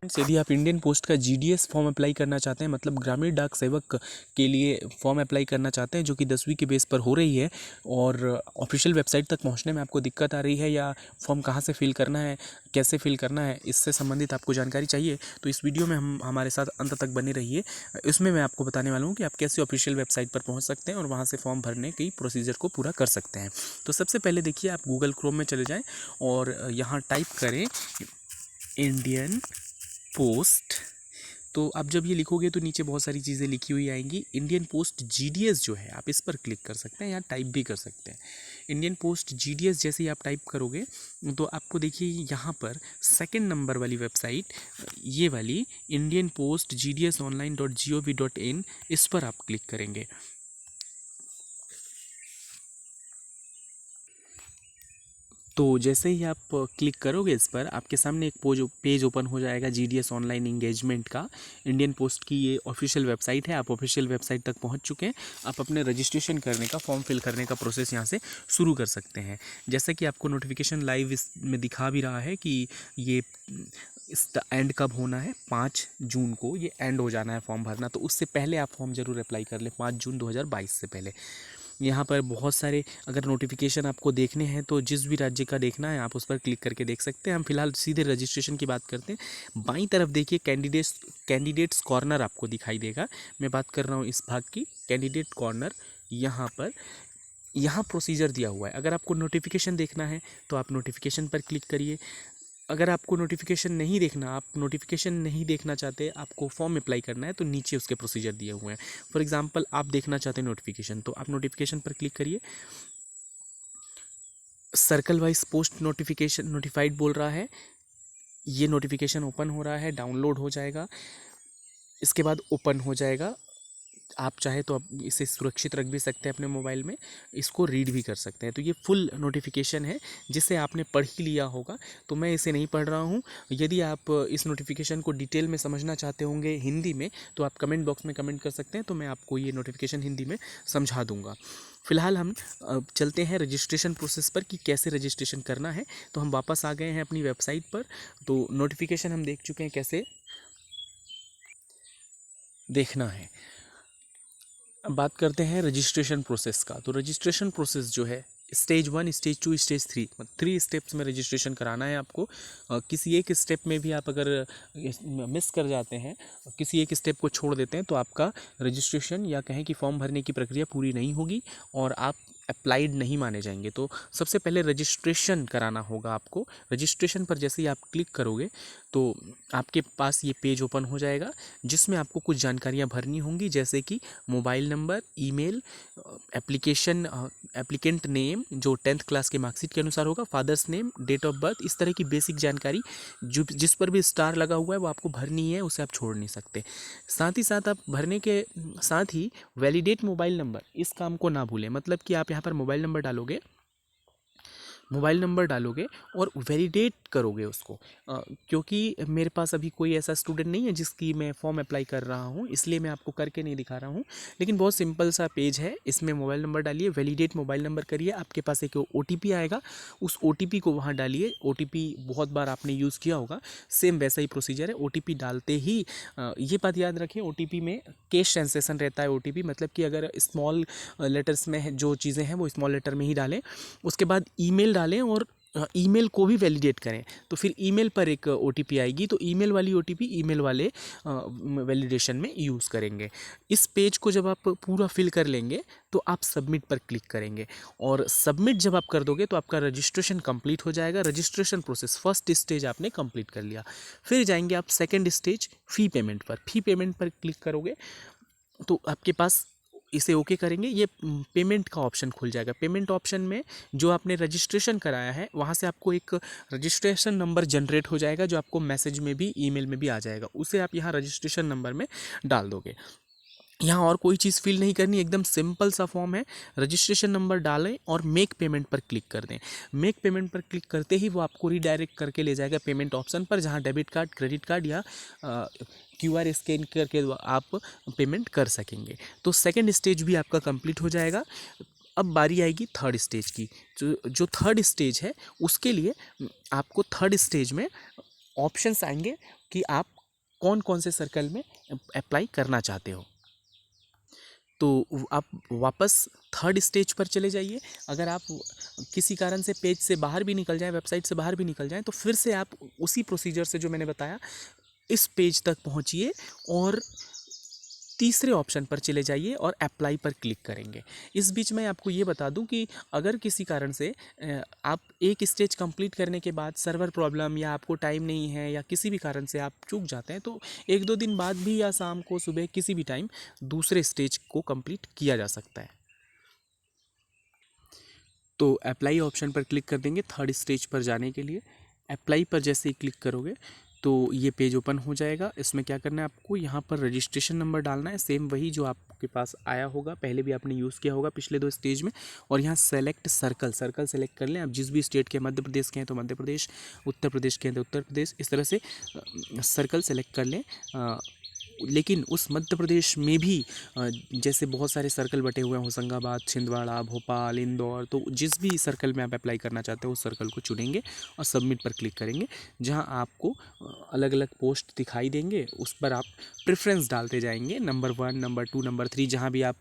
यदि आप Indian post का जीडीएस फॉर्म अप्लाई करना चाहते हैं, मतलब ग्रामीण डाक सेवक के लिए फॉर्म अप्लाई करना चाहते हैं, जो कि 10वीं के बेस पर हो रही है और ऑफिशियल वेबसाइट तक पहुंचने में आपको दिक्कत आ रही है, या फॉर्म कहां से फिल करना है, कैसे फिल करना है, इससे संबंधित आपको जानकारी चाहिए, तो इस वीडियो में हम हमारे साथ अंत तक बने रहिए। इसमें मैं आपको बताने वाला हूँ कि आप कैसे ऑफिशियल वेबसाइट पर पहुँच सकते हैं और वहाँ से फॉर्म भरने की प्रोसीजर को पूरा कर सकते हैं। तो सबसे पहले देखिए, आप गूगल क्रोम में चले जाएँ और यहाँ टाइप करें इंडियन पोस्ट। तो आप जब ये लिखोगे तो नीचे बहुत सारी चीज़ें लिखी हुई आएंगी। इंडियन पोस्ट जीडीएस जो है, आप इस पर क्लिक कर सकते हैं, यहाँ टाइप भी कर सकते हैं। इंडियन पोस्ट जीडीएस जैसे ही आप टाइप करोगे तो आपको देखिए यहाँ पर सेकंड नंबर वाली वेबसाइट, ये वाली इंडियन पोस्ट gdsonline.gov.in, इस पर आप क्लिक करेंगे। तो जैसे ही आप क्लिक करोगे इस पर, आपके सामने एक पेज ओपन हो जाएगा जीडीएस ऑनलाइन इंगेजमेंट का। इंडियन पोस्ट की ये ऑफिशियल वेबसाइट है। आप ऑफिशियल वेबसाइट तक पहुंच चुके हैं। आप अपने रजिस्ट्रेशन करने का, फॉर्म फिल करने का प्रोसेस यहां से शुरू कर सकते हैं। जैसे कि आपको नोटिफिकेशन लाइव इसमें दिखा भी रहा है कि ये इसका एंड कब होना है, 5 जून को ये एंड हो जाना है फॉर्म भरना। तो उससे पहले आप फॉर्म ज़रूर अप्लाई कर लें, 5 जून 2022 से पहले। यहाँ पर बहुत सारे अगर नोटिफिकेशन आपको देखने हैं तो जिस भी राज्य का देखना है आप उस पर क्लिक करके देख सकते हैं। हम फिलहाल सीधे रजिस्ट्रेशन की बात करते हैं। बाईं तरफ देखिए कैंडिडेट्स कॉर्नर आपको दिखाई देगा। मैं बात कर रहा हूँ इस भाग की, कैंडिडेट कॉर्नर। यहाँ पर यहाँ प्रोसीजर दिया हुआ है। अगर आपको नोटिफिकेशन देखना है तो आप नोटिफिकेशन पर क्लिक करिए। अगर आपको नोटिफिकेशन नहीं देखना, आप नोटिफिकेशन नहीं देखना चाहते, आपको फॉर्म अप्लाई करना है, तो नीचे उसके प्रोसीजर दिए हुए हैं। फॉर एग्जांपल आप देखना चाहते हैं नोटिफिकेशन, तो आप नोटिफिकेशन पर क्लिक करिए। Circle wise post notification notified बोल रहा है। ये नोटिफिकेशन ओपन हो रहा है, डाउनलोड हो जाएगा, इसके बाद ओपन हो जाएगा। आप चाहे तो आप इसे सुरक्षित रख भी सकते हैं अपने मोबाइल में, इसको रीड भी कर सकते हैं। तो ये फुल नोटिफिकेशन है जिसे आपने पढ़ ही लिया होगा, तो मैं इसे नहीं पढ़ रहा हूँ। यदि आप इस नोटिफिकेशन को डिटेल में समझना चाहते होंगे हिंदी में, तो आप कमेंट बॉक्स में कमेंट कर सकते हैं, तो मैं आपको ये नोटिफिकेशन हिंदी में समझा दूंगा। फिलहाल हम चलते हैं रजिस्ट्रेशन प्रोसेस पर कि कैसे रजिस्ट्रेशन करना है। तो हम वापस आ गए हैं अपनी वेबसाइट पर। तो नोटिफिकेशन हम देख चुके हैं कैसे देखना है। अब बात करते हैं रजिस्ट्रेशन प्रोसेस का। तो रजिस्ट्रेशन प्रोसेस जो है, स्टेज 1, स्टेज 2, स्टेज 3, 3 स्टेप्स में रजिस्ट्रेशन कराना है आपको। किसी एक स्टेप में भी आप अगर मिस कर जाते हैं, किसी एक स्टेप को छोड़ देते हैं, तो आपका रजिस्ट्रेशन या कहें कि फॉर्म भरने की प्रक्रिया पूरी नहीं होगी और आप अप्लाइड नहीं माने जाएंगे। तो सबसे पहले रजिस्ट्रेशन कराना होगा आपको। रजिस्ट्रेशन पर जैसे ही आप क्लिक करोगे तो आपके पास ये पेज ओपन हो जाएगा, जिसमें आपको कुछ जानकारियाँ भरनी होंगी, जैसे कि mobile number, email, application applicant name जो 10th क्लास के मार्कशीट के अनुसार होगा, father's name, date of birth, इस तरह की बेसिक जानकारी जो जिस पर भी स्टार लगा हुआ है वो आपको भरनी है, उसे आप छोड़ नहीं सकते। साथ ही साथ आप भरने के साथ ही वैलिडेट मोबाइल नंबर, इस काम को ना भूलें। मतलब कि आप यहाँ पर मोबाइल नंबर डालोगे और वैलिडेट करोगे उसको। क्योंकि मेरे पास अभी कोई ऐसा स्टूडेंट नहीं है जिसकी मैं फॉर्म अप्लाई कर रहा हूँ, इसलिए मैं आपको करके नहीं दिखा रहा हूँ। लेकिन बहुत सिंपल सा पेज है, इसमें मोबाइल नंबर डालिए, वैलिडेट मोबाइल नंबर करिए, आपके पास एक OTP आएगा, उस OTP को वहाँ डालिए। OTP बहुत बार आपने यूज़ किया होगा, सेम वैसा ही प्रोसीजर है। OTP डालते ही ये बात याद रखें, OTP में केस सेंसेशन रहता है। OTP मतलब कि अगर स्मॉल लेटर्स में जो चीज़ें हैं वो स्मॉल लेटर में ही डालें। उसके बाद ईमेल डालें और ईमेल को भी वैलिडेट करें। तो फिर ईमेल पर एक OTP आएगी, तो ईमेल वाली OTP ईमेल वाले वैलिडेशन में यूज़ करेंगे। इस पेज को जब आप पूरा फिल कर लेंगे तो आप सबमिट पर क्लिक करेंगे, और सबमिट जब आप कर दोगे तो आपका रजिस्ट्रेशन कंप्लीट हो जाएगा। रजिस्ट्रेशन प्रोसेस फर्स्ट स्टेज आपने कंप्लीट कर लिया। फिर जाएंगे आप सेकेंड स्टेज, फ़ी पेमेंट पर। फ़ी पेमेंट पर क्लिक करोगे तो आपके पास, इसे ओके करेंगे, ये पेमेंट का ऑप्शन खुल जाएगा। पेमेंट ऑप्शन में जो आपने रजिस्ट्रेशन कराया है वहाँ से आपको एक रजिस्ट्रेशन नंबर जनरेट हो जाएगा, जो आपको मैसेज में भी, ईमेल में भी आ जाएगा। उसे आप यहाँ रजिस्ट्रेशन नंबर में डाल दोगे। यहाँ और कोई चीज़ फिल नहीं करनी, एकदम सिंपल सा फॉर्म है। रजिस्ट्रेशन नंबर डालें और मेक पेमेंट पर क्लिक कर दें। मेक पेमेंट पर क्लिक करते ही वो आपको रीडायरेक्ट करके ले जाएगा पेमेंट ऑप्शन पर, जहाँ डेबिट कार्ड, क्रेडिट कार्ड या QR स्कैन करके आप पेमेंट कर सकेंगे। तो सेकंड स्टेज भी आपका कंप्लीट हो जाएगा। अब बारी आएगी थर्ड स्टेज की। जो थर्ड स्टेज है उसके लिए आपको थर्ड स्टेज में ऑप्शंस आएंगे। कि आप कौन कौन से सर्कल में अप्लाई करना चाहते हो। तो आप वापस थर्ड स्टेज पर चले जाइए। अगर आप किसी कारण से पेज से बाहर भी निकल जाएं, वेबसाइट से बाहर भी निकल जाएं, तो फिर से आप उसी प्रोसीजर से जो मैंने बताया इस पेज तक पहुंचिए और तीसरे ऑप्शन पर चले जाइए और अप्लाई पर क्लिक करेंगे। इस बीच मैं आपको ये बता दूं कि अगर किसी कारण से आप एक स्टेज कंप्लीट करने के बाद सर्वर प्रॉब्लम या आपको टाइम नहीं है या किसी भी कारण से आप चूक जाते हैं, तो 1-2 दिन बाद भी या शाम को सुबह किसी भी टाइम दूसरे स्टेज को कंप्लीट किया जा सकता है। तो अप्लाई ऑप्शन पर क्लिक कर देंगे थर्ड स्टेज पर जाने के लिए। अप्लाई पर जैसे ही क्लिक करोगे तो ये पेज ओपन हो जाएगा। इसमें क्या करना है, आपको यहाँ पर रजिस्ट्रेशन नंबर डालना है, सेम वही जो आपके पास आया होगा, पहले भी आपने यूज़ किया होगा पिछले 2 स्टेज में। और यहाँ सेलेक्ट सर्कल सेलेक्ट कर लें। आप जिस भी स्टेट के, मध्य प्रदेश के हैं तो मध्य प्रदेश, उत्तर प्रदेश के हैं तो उत्तर प्रदेश, इस तरह से सर्कल सेलेक्ट कर लें। लेकिन उस मध्य प्रदेश में भी जैसे बहुत सारे सर्कल बटे हुए हैं, होशंगाबाद, छिंदवाड़ा, भोपाल, इंदौर, तो जिस भी सर्कल में आप अप्लाई करना चाहते हो उस सर्कल को चुनेंगे और सबमिट पर क्लिक करेंगे। जहां आपको अलग अलग पोस्ट दिखाई देंगे, उस पर आप प्रेफरेंस डालते जाएंगे, नंबर 1, नंबर 2, नंबर 3, जहाँ भी आप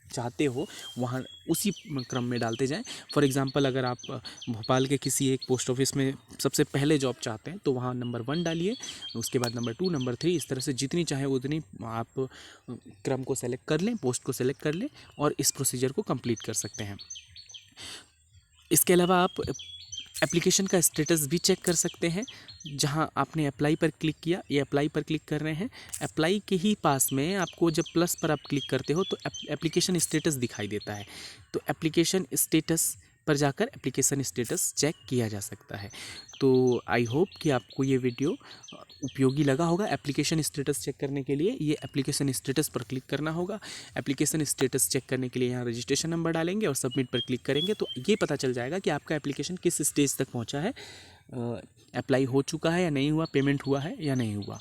चाहते हो वहाँ उसी क्रम में डालते जाएं। फॉर एग्ज़ाम्पल अगर आप भोपाल के किसी एक पोस्ट ऑफिस में सबसे पहले जॉब चाहते हैं तो वहाँ नंबर 1 डालिए, उसके बाद नंबर 2, नंबर 3, इस तरह से जितनी चाहे उतनी आप क्रम को सेलेक्ट कर लें, पोस्ट को सेलेक्ट कर लें और इस प्रोसीजर को कंप्लीट कर सकते हैं। इसके अलावा आप एप्लीकेशन का स्टेटस भी चेक कर सकते हैं। जहां आपने अप्लाई पर क्लिक किया, ये अप्लाई पर क्लिक कर रहे हैं, अप्लाई के ही पास में आपको जब प्लस पर आप क्लिक करते हो तो एप्लीकेशन स्टेटस दिखाई देता है। तो एप्लीकेशन स्टेटस पर जाकर एप्लीकेशन स्टेटस चेक किया जा सकता है। तो आई होप कि आपको ये वीडियो उपयोगी लगा होगा। एप्लीकेशन स्टेटस चेक करने के लिए ये एप्लीकेशन स्टेटस पर क्लिक करना होगा। एप्लीकेशन स्टेटस चेक करने के लिए यहाँ रजिस्ट्रेशन नंबर डालेंगे और सबमिट पर क्लिक करेंगे तो ये पता चल जाएगा कि आपका एप्लीकेशन किस स्टेज तक पहुँचा है, अप्लाई हो चुका है या नहीं हुआ, पेमेंट हुआ है या नहीं हुआ।